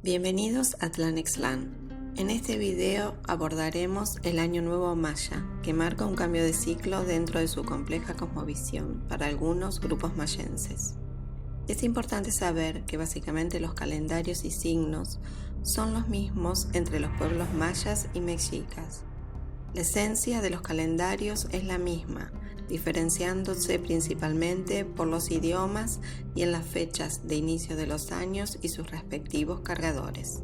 Bienvenidos a Tlanextlan. En este video abordaremos el Año Nuevo Maya, que marca un cambio de ciclo dentro de su compleja cosmovisión para algunos grupos mayenses. Es importante saber que básicamente los calendarios y signos son los mismos entre los pueblos mayas y mexicas. La esencia de los calendarios es la misma, diferenciándose principalmente por los idiomas y en las fechas de inicio de los años y sus respectivos cargadores.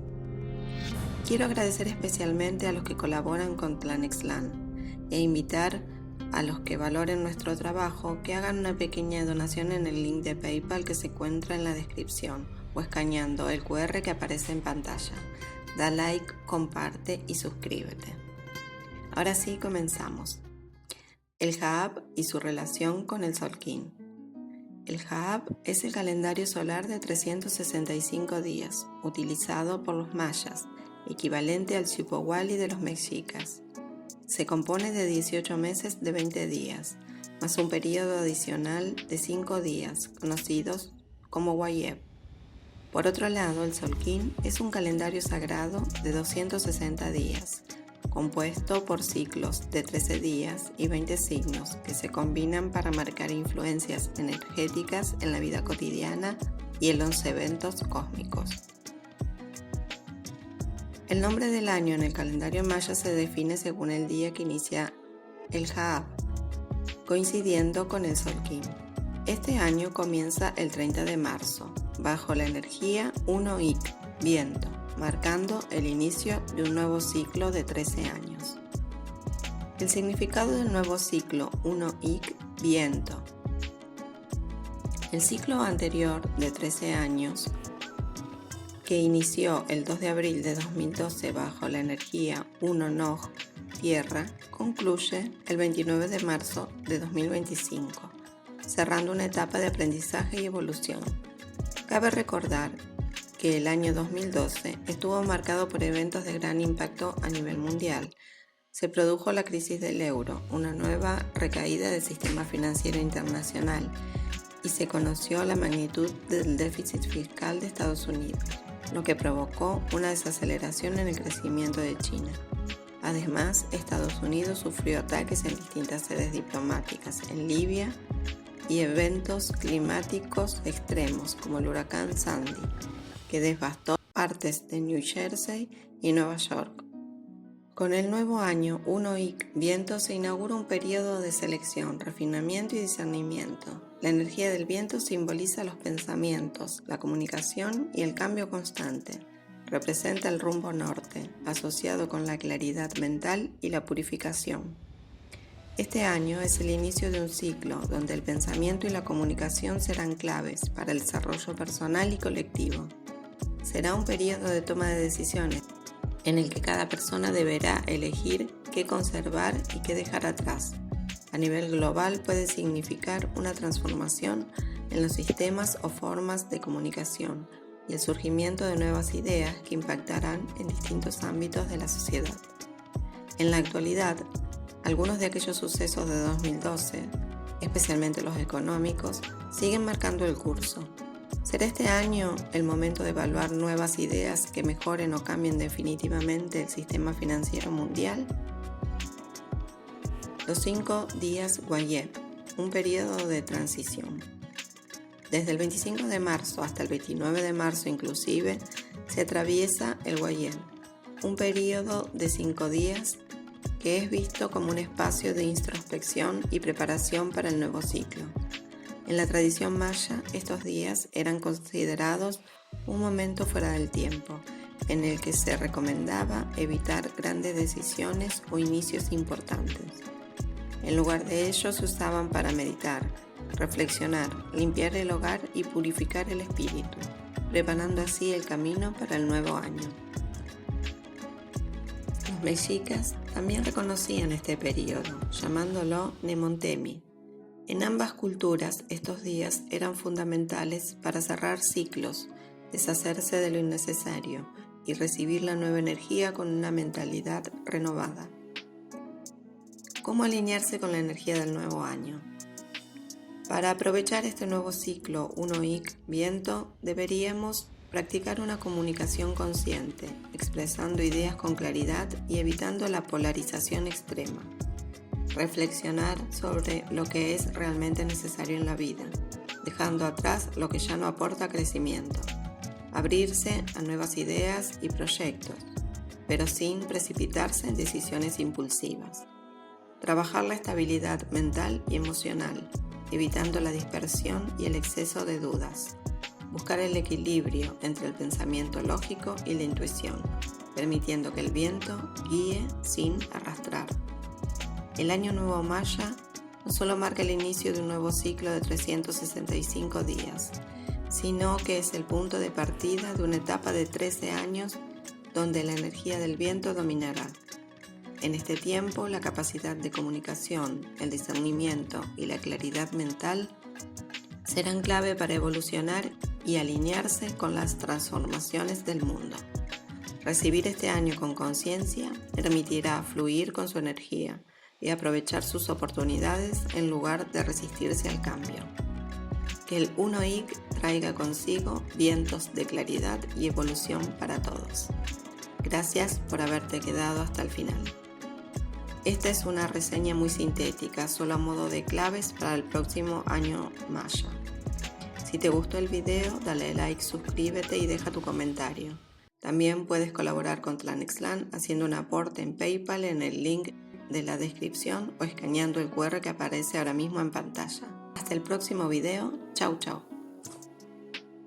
Quiero agradecer especialmente a los que colaboran con Tlanextlan e invitar a los que valoren nuestro trabajo que hagan una pequeña donación en el link de PayPal que se encuentra en la descripción o escaneando el QR que aparece en pantalla. Da like, comparte y suscríbete. Ahora sí, comenzamos. El Jahab y su relación con el Tzolk'in. El Jahab es el calendario solar de 365 días, utilizado por los mayas, equivalente al Xiuhpohualli de los mexicas. Se compone de 18 meses de 20 días, más un periodo adicional de 5 días, conocidos como Wayeb. Por otro lado, el Tzolk'in es un calendario sagrado de 260 días, compuesto por ciclos de 13 días y 20 signos que se combinan para marcar influencias energéticas en la vida cotidiana y en los eventos cósmicos. El nombre del año en el calendario maya se define según el día que inicia el Jahab, coincidiendo con el Tzolk'in. Este año comienza el 30 de marzo, bajo la energía 1 Ik, viento, marcando el inicio de un nuevo ciclo de 13 años. El significado del nuevo ciclo 1 Ik, viento. El ciclo anterior de 13 años, que inició el 2 de abril de 2012 bajo la energía 1 Noj, tierra, concluye el 29 de marzo de 2025, cerrando una etapa de aprendizaje y evolución. Cabe recordar que el año 2012 estuvo marcado por eventos de gran impacto a nivel mundial. Se produjo la crisis del euro, una nueva recaída del sistema financiero internacional, y se conoció la magnitud del déficit fiscal de Estados Unidos, lo que provocó una desaceleración en el crecimiento de China. Además, Estados Unidos sufrió ataques en distintas sedes diplomáticas en Libia y eventos climáticos extremos como el huracán Sandy, que devastó partes de New Jersey y Nueva York. Con el nuevo año 1 Ik, viento, se inaugura un periodo de selección, refinamiento y discernimiento. La energía del viento simboliza los pensamientos, la comunicación y el cambio constante. Representa el rumbo norte, asociado con la claridad mental y la purificación. Este año es el inicio de un ciclo donde el pensamiento y la comunicación serán claves para el desarrollo personal y colectivo. Será un periodo de toma de decisiones en el que cada persona deberá elegir qué conservar y qué dejar atrás. A nivel global puede significar una transformación en los sistemas o formas de comunicación y el surgimiento de nuevas ideas que impactarán en distintos ámbitos de la sociedad. En la actualidad, algunos de aquellos sucesos de 2012, especialmente los económicos, siguen marcando el curso. ¿Será este año el momento de evaluar nuevas ideas que mejoren o cambien definitivamente el sistema financiero mundial? Los 5 días Wayeb, un periodo de transición. Desde el 25 de marzo hasta el 29 de marzo inclusive, se atraviesa el Wayeb, un periodo de 5 días que es visto como un espacio de introspección y preparación para el nuevo ciclo. En la tradición maya, estos días eran considerados un momento fuera del tiempo, en el que se recomendaba evitar grandes decisiones o inicios importantes. En lugar de ello, se usaban para meditar, reflexionar, limpiar el hogar y purificar el espíritu, preparando así el camino para el nuevo año. Los mexicas también reconocían este periodo, llamándolo Nemontemi. En ambas culturas, estos días eran fundamentales para cerrar ciclos, deshacerse de lo innecesario y recibir la nueva energía con una mentalidad renovada. ¿Cómo alinearse con la energía del nuevo año? Para aprovechar este nuevo ciclo 1 Ik, viento, deberíamos Practicar una comunicación consciente, expresando ideas con claridad y evitando la polarización extrema. Reflexionar sobre lo que es realmente necesario en la vida, dejando atrás lo que ya no aporta crecimiento. Abrirse a nuevas ideas y proyectos, pero sin precipitarse en decisiones impulsivas. Trabajar la estabilidad mental y emocional, evitando la dispersión y el exceso de dudas. Buscar el equilibrio entre el pensamiento lógico y la intuición, permitiendo que el viento guíe sin arrastrar. El Año Nuevo Maya no solo marca el inicio de un nuevo ciclo de 365 días, sino que es el punto de partida de una etapa de 13 años donde la energía del viento dominará. En este tiempo, la capacidad de comunicación, el discernimiento y la claridad mental serán clave para evolucionar y alinearse con las transformaciones del mundo. Recibir este año con conciencia permitirá fluir con su energía y aprovechar sus oportunidades en lugar de resistirse al cambio. Que el Uno Ik traiga consigo vientos de claridad y evolución para todos. Gracias por haberte quedado hasta el final. Esta es una reseña muy sintética, solo a modo de claves para el próximo año Maya. Si te gustó el video, dale like, suscríbete y deja tu comentario. También puedes colaborar con Tlanextlan haciendo un aporte en PayPal en el link de la descripción o escaneando el QR que aparece ahora mismo en pantalla. Hasta el próximo video. Chau, chau.